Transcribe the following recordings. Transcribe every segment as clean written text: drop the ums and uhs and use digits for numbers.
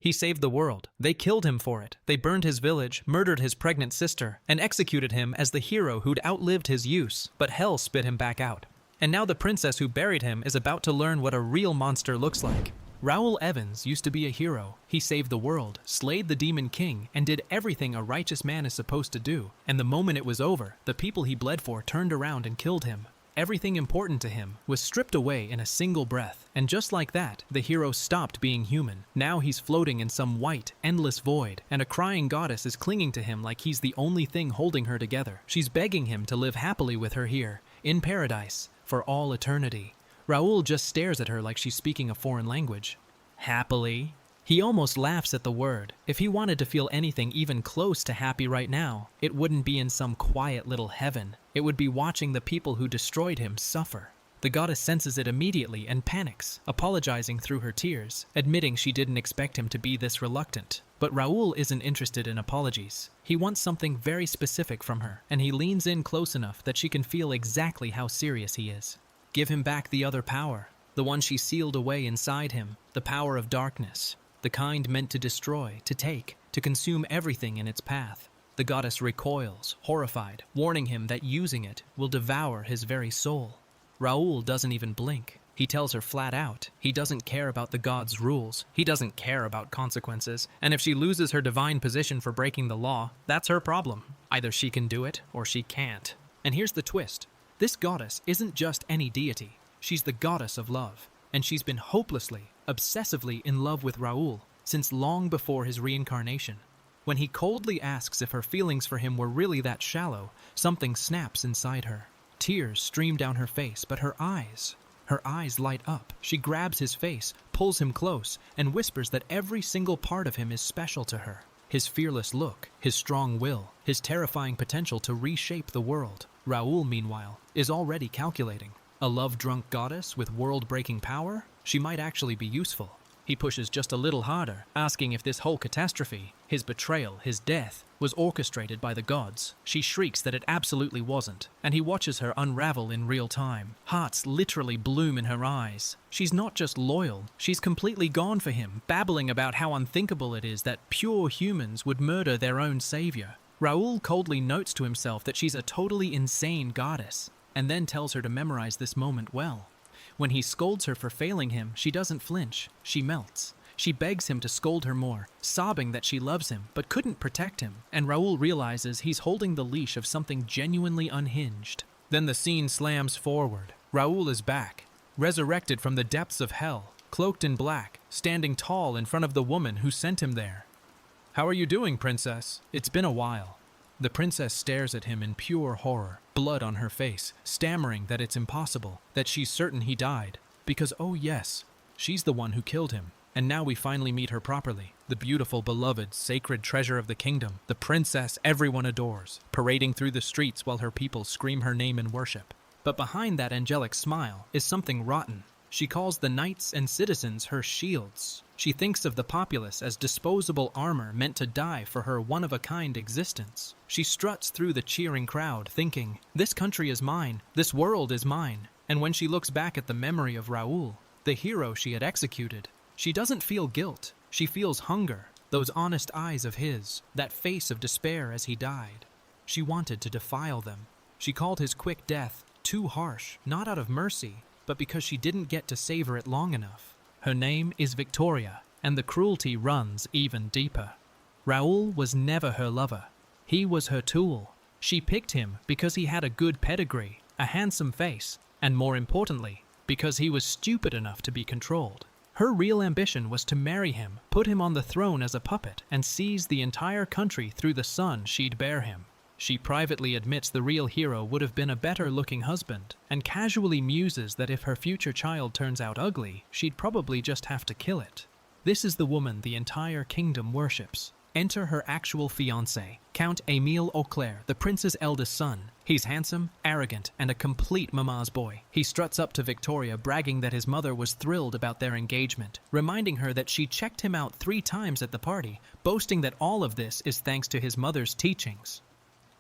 He saved the world. They killed him for it. They burned his village, murdered his pregnant sister, and executed him as the hero who'd outlived his use, but hell spit him back out. And now the princess who buried him is about to learn what a real monster looks like. Raoul Evans used to be a hero. He saved the world, slayed the Demon King, and did everything a righteous man is supposed to do. And the moment it was over, the people he bled for turned around and killed him. Everything important to him was stripped away in a single breath. And just like that, the hero stopped being human. Now he's floating in some white, endless void, and a crying goddess is clinging to him like he's the only thing holding her together. She's begging him to live happily with her here, in paradise, for all eternity. Raoul just stares at her like she's speaking a foreign language. Happily? He almost laughs at the word. If he wanted to feel anything even close to happy right now, it wouldn't be in some quiet little heaven. It would be watching the people who destroyed him suffer. The goddess senses it immediately and panics, apologizing through her tears, admitting she didn't expect him to be this reluctant. But Raoul isn't interested in apologies. He wants something very specific from her, and he leans in close enough that she can feel exactly how serious he is. Give him back the other power, the one she sealed away inside him, the power of darkness, the kind meant to destroy, to take, to consume everything in its path. The goddess recoils, horrified, warning him that using it will devour his very soul. Raoul doesn't even blink. He tells her flat out, he doesn't care about the god's rules, he doesn't care about consequences, and if she loses her divine position for breaking the law, that's her problem. Either she can do it, or she can't. And here's the twist. This goddess isn't just any deity. She's the goddess of love, and she's been hopelessly, obsessively in love with Raoul since long before his reincarnation. When he coldly asks if her feelings for him were really that shallow, something snaps inside her. Tears stream down her face, but her eyes light up. She grabs his face, pulls him close, and whispers that every single part of him is special to her. His fearless look, his strong will, his terrifying potential to reshape the world. Raoul, meanwhile, is already calculating. A love-drunk goddess with world-breaking power? She might actually be useful. He pushes just a little harder, asking if this whole catastrophe, his betrayal, his death, was orchestrated by the gods. She shrieks that it absolutely wasn't, and he watches her unravel in real time. Hearts literally bloom in her eyes. She's not just loyal, she's completely gone for him, babbling about how unthinkable it is that pure humans would murder their own savior. Raoul coldly notes to himself that she's a totally insane goddess, and then tells her to memorize this moment well. When he scolds her for failing him, she doesn't flinch. She melts. She begs him to scold her more, sobbing that she loves him, but couldn't protect him, and Raoul realizes he's holding the leash of something genuinely unhinged. Then the scene slams forward. Raoul is back, resurrected from the depths of hell, cloaked in black, standing tall in front of the woman who sent him there. "How are you doing, princess? It's been a while." The princess stares at him in pure horror, blood on her face, stammering that it's impossible, that she's certain he died. Because, oh yes, she's the one who killed him. And now we finally meet her properly. The beautiful, beloved, sacred treasure of the kingdom. The princess everyone adores, parading through the streets while her people scream her name in worship. But behind that angelic smile is something rotten. She calls the knights and citizens her shields. She thinks of the populace as disposable armor meant to die for her one-of-a-kind existence. She struts through the cheering crowd, thinking, this country is mine, this world is mine. And when she looks back at the memory of Raoul, the hero she had executed, she doesn't feel guilt. She feels hunger, those honest eyes of his, that face of despair as he died. She wanted to defile them. She called his quick death too harsh, not out of mercy, but because she didn't get to savor it long enough. Her name is Victoria, and the cruelty runs even deeper. Raoul was never her lover. He was her tool. She picked him because he had a good pedigree, a handsome face, and more importantly, because he was stupid enough to be controlled. Her real ambition was to marry him, put him on the throne as a puppet, and seize the entire country through the son she'd bear him. She privately admits the real hero would have been a better-looking husband, and casually muses that if her future child turns out ugly, she'd probably just have to kill it. This is the woman the entire kingdom worships. Enter her actual fiancé, Count Émile Auclair, the prince's eldest son. He's handsome, arrogant, and a complete mama's boy. He struts up to Victoria, bragging that his mother was thrilled about their engagement, reminding her that she checked him out 3 times at the party, boasting that all of this is thanks to his mother's teachings.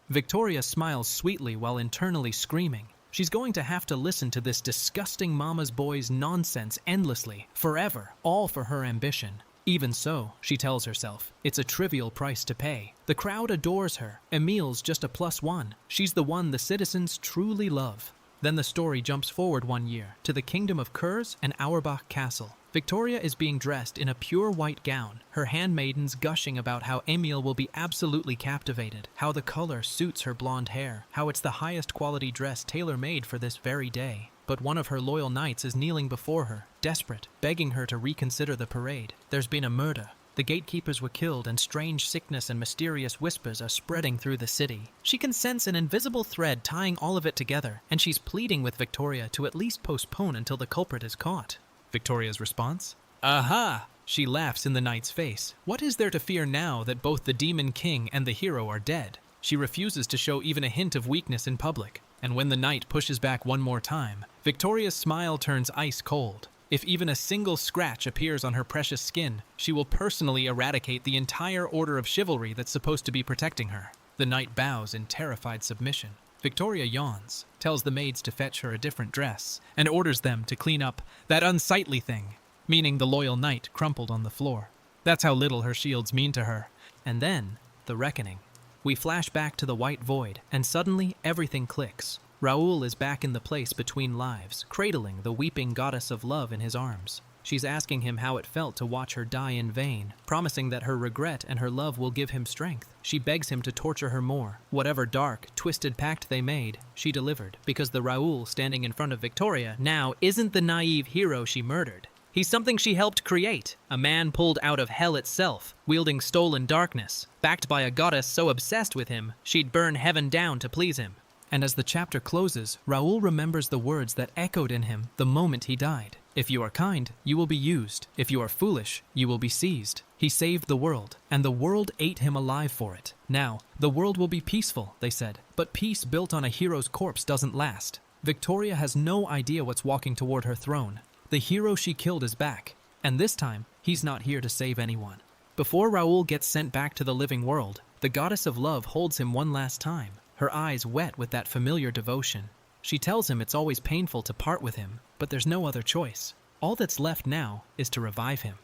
Victoria smiles sweetly while internally screaming. She's going to have to listen to this disgusting mama's boy's nonsense endlessly, forever, all for her ambition. Even so, she tells herself, it's a trivial price to pay. The crowd adores her. Emil's just a +1. She's the one the citizens truly love. Then the story jumps forward 1 year, to the kingdom of Kurz and Auerbach Castle. Victoria is being dressed in a pure white gown, her handmaidens gushing about how Emil will be absolutely captivated, how the color suits her blonde hair, how it's the highest quality dress tailor-made for this very day. But one of her loyal knights is kneeling before her, desperate, begging her to reconsider the parade. There's been a murder. The gatekeepers were killed, and strange sickness and mysterious whispers are spreading through the city. She can sense an invisible thread tying all of it together, and she's pleading with Victoria to at least postpone until the culprit is caught. Victoria's response? Aha! She laughs in the knight's face. What is there to fear now that both the demon king and the hero are dead? She refuses to show even a hint of weakness in public. And when the knight pushes back one more time, Victoria's smile turns ice cold. If even a single scratch appears on her precious skin, she will personally eradicate the entire order of chivalry that's supposed to be protecting her. The knight bows in terrified submission. Victoria yawns, tells the maids to fetch her a different dress, and orders them to clean up that unsightly thing, meaning the loyal knight crumpled on the floor. That's how little her shields mean to her. And then, the reckoning. We flash back to the white void, and suddenly everything clicks. Raoul is back in the place between lives, cradling the weeping goddess of love in his arms. She's asking him how it felt to watch her die in vain, promising that her regret and her love will give him strength. She begs him to torture her more. Whatever dark, twisted pact they made, she delivered, because the Raoul standing in front of Victoria now isn't the naive hero she murdered. He's something she helped create, a man pulled out of hell itself, wielding stolen darkness, backed by a goddess so obsessed with him, she'd burn heaven down to please him. And as the chapter closes, Raoul remembers the words that echoed in him the moment he died. If you are kind, you will be used. If you are foolish, you will be seized. He saved the world, and the world ate him alive for it. Now, the world will be peaceful, they said, but peace built on a hero's corpse doesn't last. Victoria has no idea what's walking toward her throne. The hero she killed is back, and this time, he's not here to save anyone. Before Raoul gets sent back to the living world, the goddess of love holds him one last time, her eyes wet with that familiar devotion. She tells him it's always painful to part with him, but there's no other choice. All that's left now is to revive him.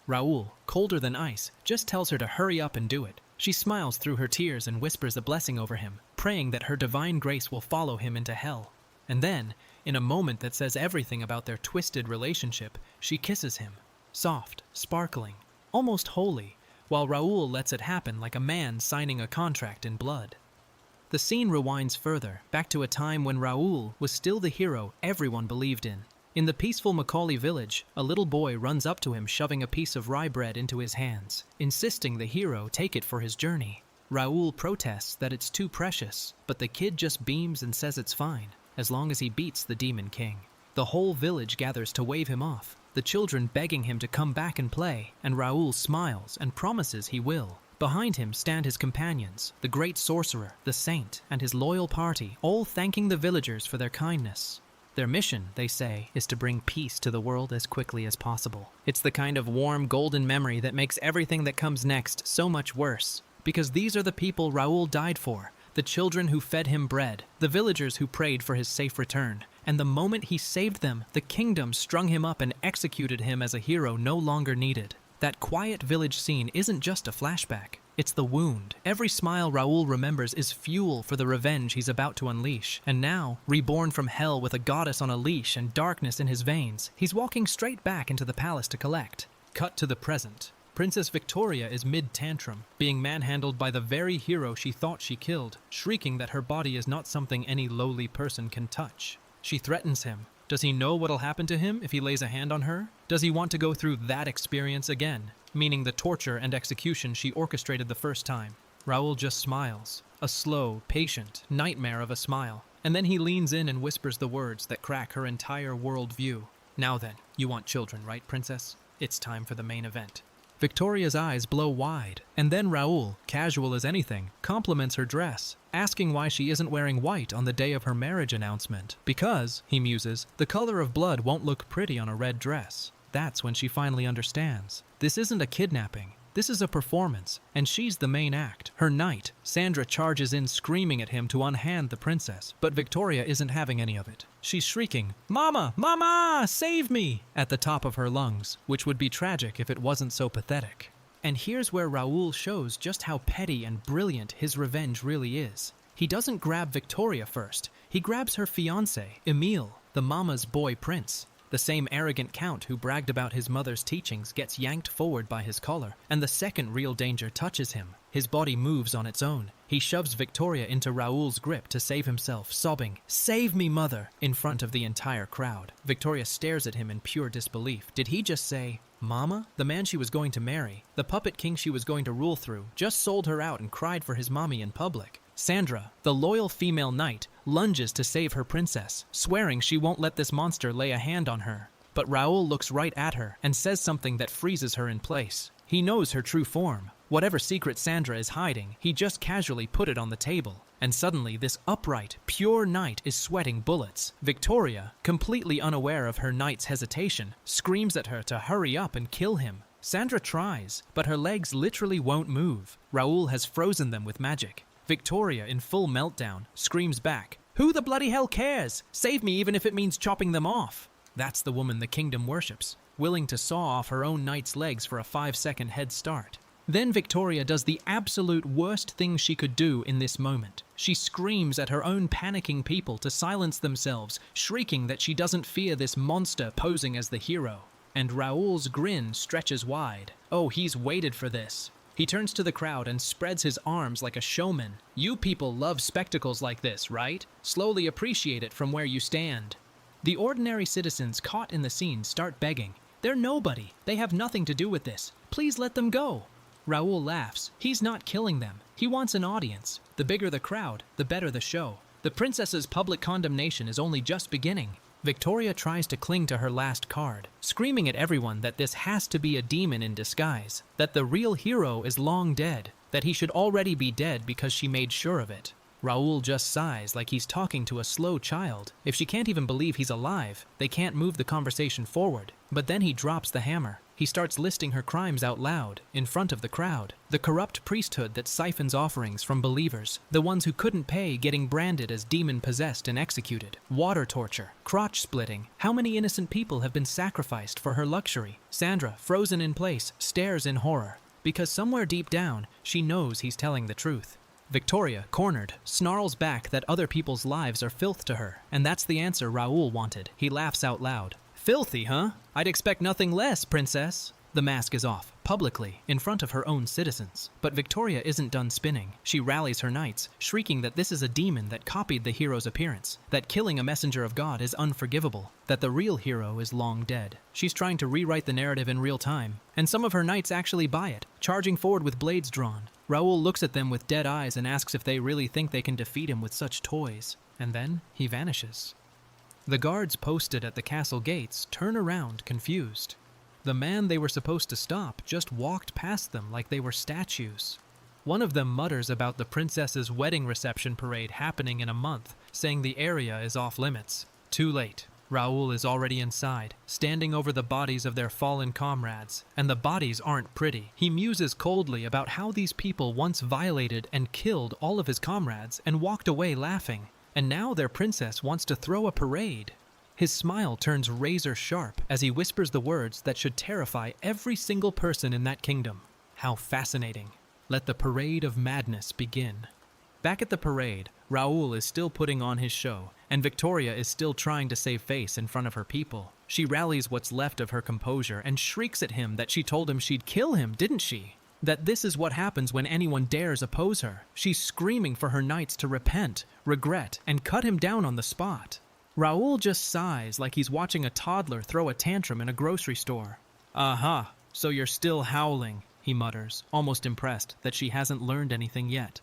Raoul, colder than ice, just tells her to hurry up and do it. She smiles through her tears and whispers a blessing over him, praying that her divine grace will follow him into hell. And then, in a moment that says everything about their twisted relationship, she kisses him, soft, sparkling, almost holy, while Raoul lets it happen like a man signing a contract in blood. The scene rewinds further, back to a time when Raoul was still the hero everyone believed in. In the peaceful Macaulay village, a little boy runs up to him shoving a piece of rye bread into his hands, insisting the hero take it for his journey. Raoul protests that it's too precious, but the kid just beams and says it's fine, as long as he beats the Demon King. The whole village gathers to wave him off, the children begging him to come back and play, and Raoul smiles and promises he will. Behind him stand his companions, the great sorcerer, the saint, and his loyal party, all thanking the villagers for their kindness. Their mission, they say, is to bring peace to the world as quickly as possible. It's the kind of warm, golden memory that makes everything that comes next so much worse. Because these are the people Raoul died for, the children who fed him bread, the villagers who prayed for his safe return. And the moment he saved them, the kingdom strung him up and executed him as a hero no longer needed. That quiet village scene isn't just a flashback, it's the wound. Every smile Raoul remembers is fuel for the revenge he's about to unleash. And now, reborn from hell with a goddess on a leash and darkness in his veins, he's walking straight back into the palace to collect. Cut to the present. Princess Victoria is mid-tantrum, being manhandled by the very hero she thought she killed, shrieking that her body is not something any lowly person can touch. She threatens him. Does he know what'll happen to him if he lays a hand on her? Does he want to go through that experience again, meaning the torture and execution she orchestrated the first time? Raoul just smiles, a slow, patient nightmare of a smile, and then he leans in and whispers the words that crack her entire worldview. Now then, you want children, right, princess? It's time for the main event. Victoria's eyes blow wide, and then Raoul, casual as anything, compliments her dress, asking why she isn't wearing white on the day of her marriage announcement. Because, he muses, the color of blood won't look pretty on a red dress. That's when she finally understands. This isn't a kidnapping. This is a performance, and she's the main act. Her knight, Sandra, charges in screaming at him to unhand the princess, but Victoria isn't having any of it. She's shrieking, "Mama! Mama! Save me!" at the top of her lungs, which would be tragic if it wasn't so pathetic. And here's where Raoul shows just how petty and brilliant his revenge really is. He doesn't grab Victoria first. He grabs her fiancé, Emile, the mama's boy prince. The same arrogant count who bragged about his mother's teachings gets yanked forward by his collar, and the second real danger touches him. His body moves on its own. He shoves Victoria into Raoul's grip to save himself, sobbing, "Save me, mother!" in front of the entire crowd. Victoria stares at him in pure disbelief. Did he just say, "Mama"? The man she was going to marry, the puppet king she was going to rule through, just sold her out and cried for his mommy in public. Sandra, the loyal female knight, lunges to save her princess, swearing she won't let this monster lay a hand on her. But Raoul looks right at her and says something that freezes her in place. He knows her true form. Whatever secret Sandra is hiding, he just casually put it on the table. And suddenly, this upright, pure knight is sweating bullets. Victoria, completely unaware of her knight's hesitation, screams at her to hurry up and kill him. Sandra tries, but her legs literally won't move. Raoul has frozen them with magic. Victoria, in full meltdown, screams back, "Who the bloody hell cares? Save me even if it means chopping them off." That's the woman the kingdom worships, willing to saw off her own knight's legs for a 5-second head start. Then Victoria does the absolute worst thing she could do in this moment. She screams at her own panicking people to silence themselves, shrieking that she doesn't fear this monster posing as the hero. And Raoul's grin stretches wide. Oh, he's waited for this. He turns to the crowd and spreads his arms like a showman. "You people love spectacles like this, right? Slowly appreciate it from where you stand." The ordinary citizens caught in the scene start begging. "They're nobody. They have nothing to do with this. Please let them go." Raoul laughs. He's not killing them. He wants an audience. The bigger the crowd, the better the show. The princess's public condemnation is only just beginning. Victoria tries to cling to her last card, screaming at everyone that this has to be a demon in disguise, that the real hero is long dead, that he should already be dead because she made sure of it. Raoul just sighs like he's talking to a slow child. If she can't even believe he's alive, they can't move the conversation forward. But then he drops the hammer. He starts listing her crimes out loud, in front of the crowd. The corrupt priesthood that siphons offerings from believers, the ones who couldn't pay getting branded as demon-possessed and executed, water torture, crotch splitting. How many innocent people have been sacrificed for her luxury? Sandra, frozen in place, stares in horror, because somewhere deep down, she knows he's telling the truth. Victoria, cornered, snarls back that other people's lives are filth to her, and that's the answer Raoul wanted. He laughs out loud. "Filthy, huh? I'd expect nothing less, princess." The mask is off, publicly, in front of her own citizens. But Victoria isn't done spinning. She rallies her knights, shrieking that this is a demon that copied the hero's appearance, that killing a messenger of God is unforgivable, that the real hero is long dead. She's trying to rewrite the narrative in real time, and some of her knights actually buy it, charging forward with blades drawn. Raoul looks at them with dead eyes and asks if they really think they can defeat him with such toys. And then he vanishes. The guards posted at the castle gates turn around, confused. The man they were supposed to stop just walked past them like they were statues. One of them mutters about the princess's wedding reception parade happening in a month, saying the area is off limits. Too late. Raoul is already inside, standing over the bodies of their fallen comrades, and the bodies aren't pretty. He muses coldly about how these people once violated and killed all of his comrades and walked away laughing, and now their princess wants to throw a parade. His smile turns razor sharp as he whispers the words that should terrify every single person in that kingdom. How fascinating. Let the parade of madness begin. Back at the parade, Raoul is still putting on his show, and Victoria is still trying to save face in front of her people. She rallies what's left of her composure and shrieks at him that she told him she'd kill him, didn't she? That this is what happens when anyone dares oppose her. She's screaming for her knights to repent, regret, and cut him down on the spot. Raoul just sighs like he's watching a toddler throw a tantrum in a grocery store. "Aha, so you're still howling," he mutters, almost impressed that she hasn't learned anything yet.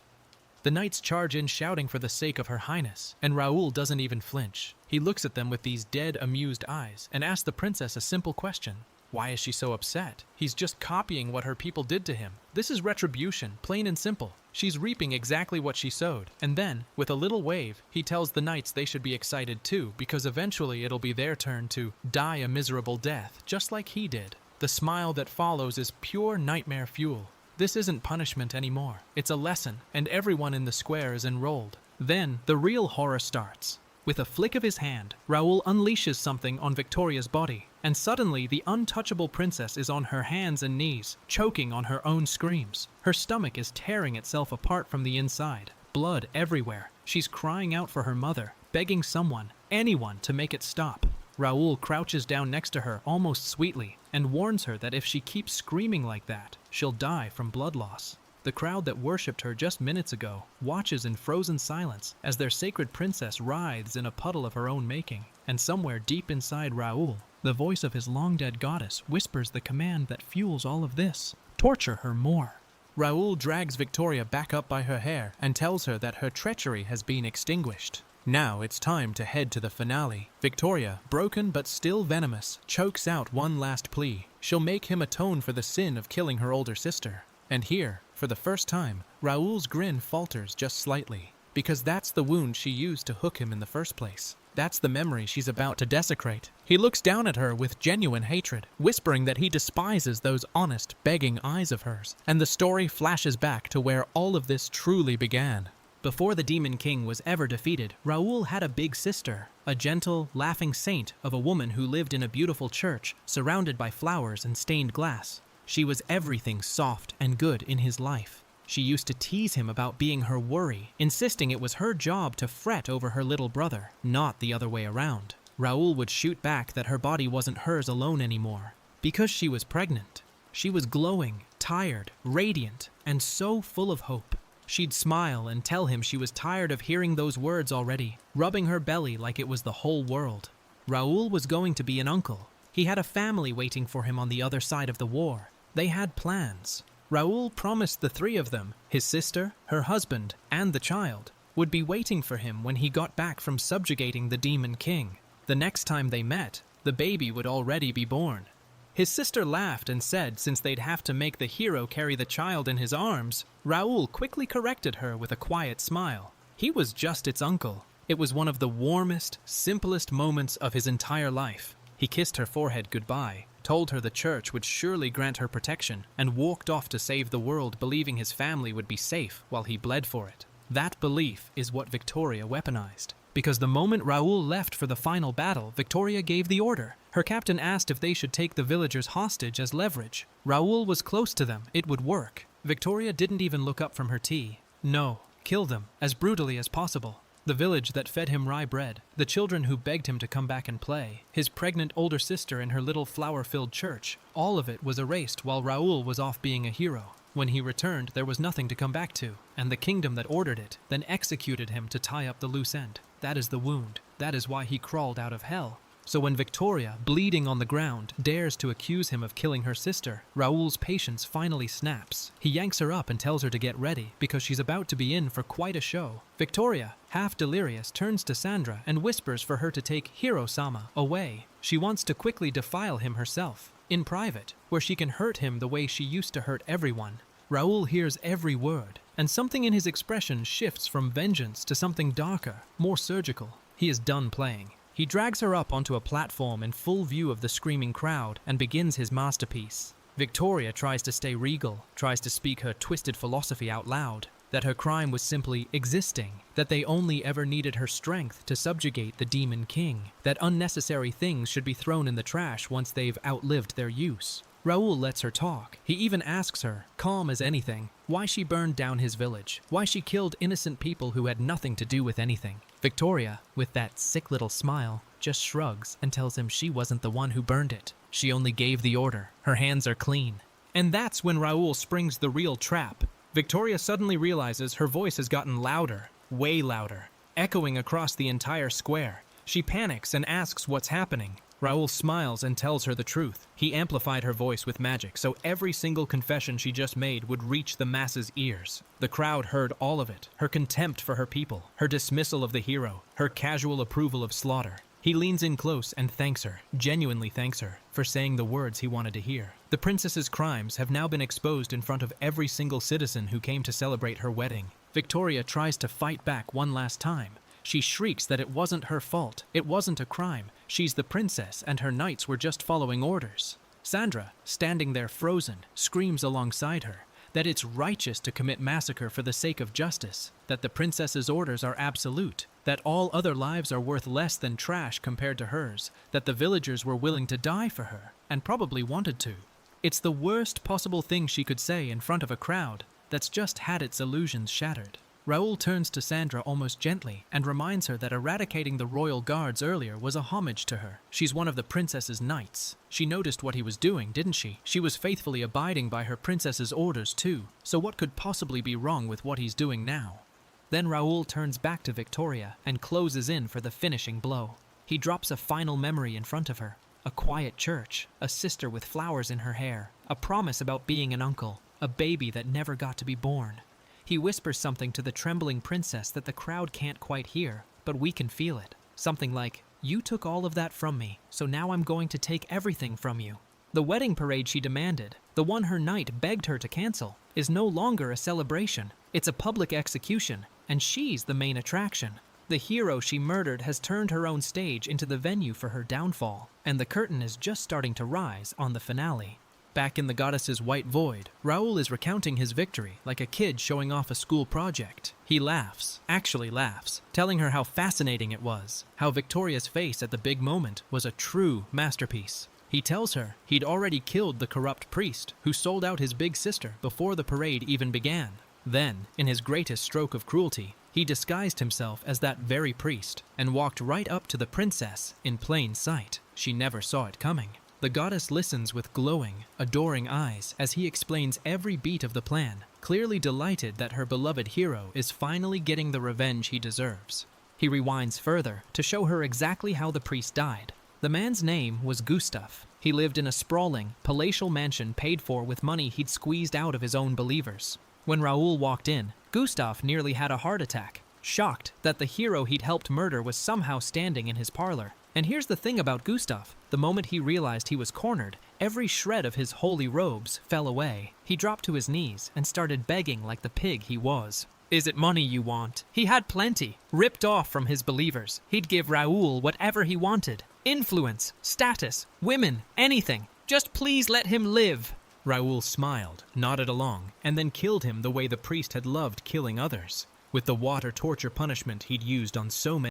The knights charge in shouting for the sake of her highness, and Raoul doesn't even flinch. He looks at them with these dead, amused eyes and asks the princess a simple question. Why is she so upset? He's just copying what her people did to him. This is retribution, plain and simple. She's reaping exactly what she sowed. And then, with a little wave, he tells the knights they should be excited too, because eventually it'll be their turn to die a miserable death, just like he did. The smile that follows is pure nightmare fuel. This isn't punishment anymore. It's a lesson, and everyone in the square is enrolled. Then, the real horror starts. With a flick of his hand, Raoul unleashes something on Victoria's body, and suddenly the untouchable princess is on her hands and knees, choking on her own screams. Her stomach is tearing itself apart from the inside. Blood everywhere. She's crying out for her mother, begging someone, anyone, to make it stop. Raoul crouches down next to her almost sweetly and warns her that if she keeps screaming like that, she'll die from blood loss. The crowd that worshipped her just minutes ago watches in frozen silence as their sacred princess writhes in a puddle of her own making, and somewhere deep inside Raoul, the voice of his long-dead goddess whispers the command that fuels all of this: torture her more. Raoul drags Victoria back up by her hair and tells her that her treachery has been extinguished. Now it's time to head to the finale. Victoria, broken but still venomous, chokes out one last plea. She'll make him atone for the sin of killing her older sister. And here, for the first time, Raoul's grin falters just slightly, because that's the wound she used to hook him in the first place. That's the memory she's about to desecrate. He looks down at her with genuine hatred, whispering that he despises those honest, begging eyes of hers, and the story flashes back to where all of this truly began. Before the Demon King was ever defeated, Raoul had a big sister, a gentle, laughing saint of a woman who lived in a beautiful church, surrounded by flowers and stained glass. She was everything soft and good in his life. She used to tease him about being her worry, insisting it was her job to fret over her little brother, not the other way around. Raoul would shoot back that her body wasn't hers alone anymore, because she was pregnant. She was glowing, tired, radiant, and so full of hope. She'd smile and tell him she was tired of hearing those words already, rubbing her belly like it was the whole world. Raoul was going to be an uncle. He had a family waiting for him on the other side of the war. They had plans. Raoul promised the three of them, his sister, her husband, and the child, would be waiting for him when he got back from subjugating the Demon King. The next time they met, the baby would already be born. His sister laughed and said since they'd have to make the hero carry the child in his arms, Raoul quickly corrected her with a quiet smile. He was just its uncle. It was one of the warmest, simplest moments of his entire life. He kissed her forehead goodbye, told her the church would surely grant her protection, and walked off to save the world, believing his family would be safe while he bled for it. That belief is what Victoria weaponized. Because the moment Raoul left for the final battle, Victoria gave the order. Her captain asked if they should take the villagers hostage as leverage. Raoul was close to them. It would work. Victoria didn't even look up from her tea. No, kill them, as brutally as possible. The village that fed him rye bread, the children who begged him to come back and play, his pregnant older sister in her little flower-filled church, all of it was erased while Raoul was off being a hero. When he returned, there was nothing to come back to, and the kingdom that ordered it then executed him to tie up the loose end. That is the wound. That is why he crawled out of hell. So when Victoria, bleeding on the ground, dares to accuse him of killing her sister, Raoul's patience finally snaps. He yanks her up and tells her to get ready, because she's about to be in for quite a show. Victoria, half delirious, turns to Sandra and whispers for her to take Hiro-sama away. She wants to quickly defile him herself, in private, where she can hurt him the way she used to hurt everyone. Raoul hears every word, and something in his expression shifts from vengeance to something darker, more surgical. He is done playing. He drags her up onto a platform in full view of the screaming crowd and begins his masterpiece. Victoria tries to stay regal, tries to speak her twisted philosophy out loud, that her crime was simply existing, that they only ever needed her strength to subjugate the Demon King, that unnecessary things should be thrown in the trash once they've outlived their use. Raoul lets her talk. He even asks her, calm as anything, why she burned down his village, why she killed innocent people who had nothing to do with anything. Victoria, with that sick little smile, just shrugs and tells him she wasn't the one who burned it. She only gave the order. Her hands are clean. And that's when Raoul springs the real trap. Victoria suddenly realizes her voice has gotten louder, way louder, echoing across the entire square. She panics and asks what's happening. Raoul smiles and tells her the truth. He amplified her voice with magic, so every single confession she just made would reach the masses' ears. The crowd heard all of it. Her contempt for her people, her dismissal of the hero, her casual approval of slaughter. He leans in close and thanks her, genuinely thanks her, for saying the words he wanted to hear. The princess's crimes have now been exposed in front of every single citizen who came to celebrate her wedding. Victoria tries to fight back one last time. She shrieks that it wasn't her fault, it wasn't a crime. She's the princess and her knights were just following orders. Sandra, standing there frozen, screams alongside her that it's righteous to commit massacre for the sake of justice, that the princess's orders are absolute, that all other lives are worth less than trash compared to hers, that the villagers were willing to die for her, and probably wanted to. It's the worst possible thing she could say in front of a crowd that's just had its illusions shattered. Raoul turns to Sandra almost gently and reminds her that eradicating the royal guards earlier was a homage to her. She's one of the princess's knights. She noticed what he was doing, didn't she? She was faithfully abiding by her princess's orders too, so what could possibly be wrong with what he's doing now? Then Raoul turns back to Victoria and closes in for the finishing blow. He drops a final memory in front of her. A quiet church, a sister with flowers in her hair, a promise about being an uncle, a baby that never got to be born. He whispers something to the trembling princess that the crowd can't quite hear, but we can feel it. Something like, "You took all of that from me, so now I'm going to take everything from you." The wedding parade she demanded, the one her knight begged her to cancel, is no longer a celebration. It's a public execution, and she's the main attraction. The hero she murdered has turned her own stage into the venue for her downfall, and the curtain is just starting to rise on the finale. Back in the goddess's white void, Raoul is recounting his victory like a kid showing off a school project. He laughs, actually laughs, telling her how fascinating it was, how Victoria's face at the big moment was a true masterpiece. He tells her he'd already killed the corrupt priest who sold out his big sister before the parade even began. Then, in his greatest stroke of cruelty, he disguised himself as that very priest and walked right up to the princess in plain sight. She never saw it coming. The goddess listens with glowing, adoring eyes as he explains every beat of the plan, clearly delighted that her beloved hero is finally getting the revenge he deserves. He rewinds further to show her exactly how the priest died. The man's name was Gustav. He lived in a sprawling, palatial mansion paid for with money he'd squeezed out of his own believers. When Raoul walked in, Gustav nearly had a heart attack, shocked that the hero he'd helped murder was somehow standing in his parlor. And here's the thing about Gustav. The moment he realized he was cornered, every shred of his holy robes fell away. He dropped to his knees and started begging like the pig he was. "Is it money you want?" He had plenty, ripped off from his believers. He'd give Raoul whatever he wanted. Influence, status, women, anything. Just please let him live. Raoul smiled, nodded along, and then killed him the way the priest had loved killing others, with the water torture punishment he'd used on so many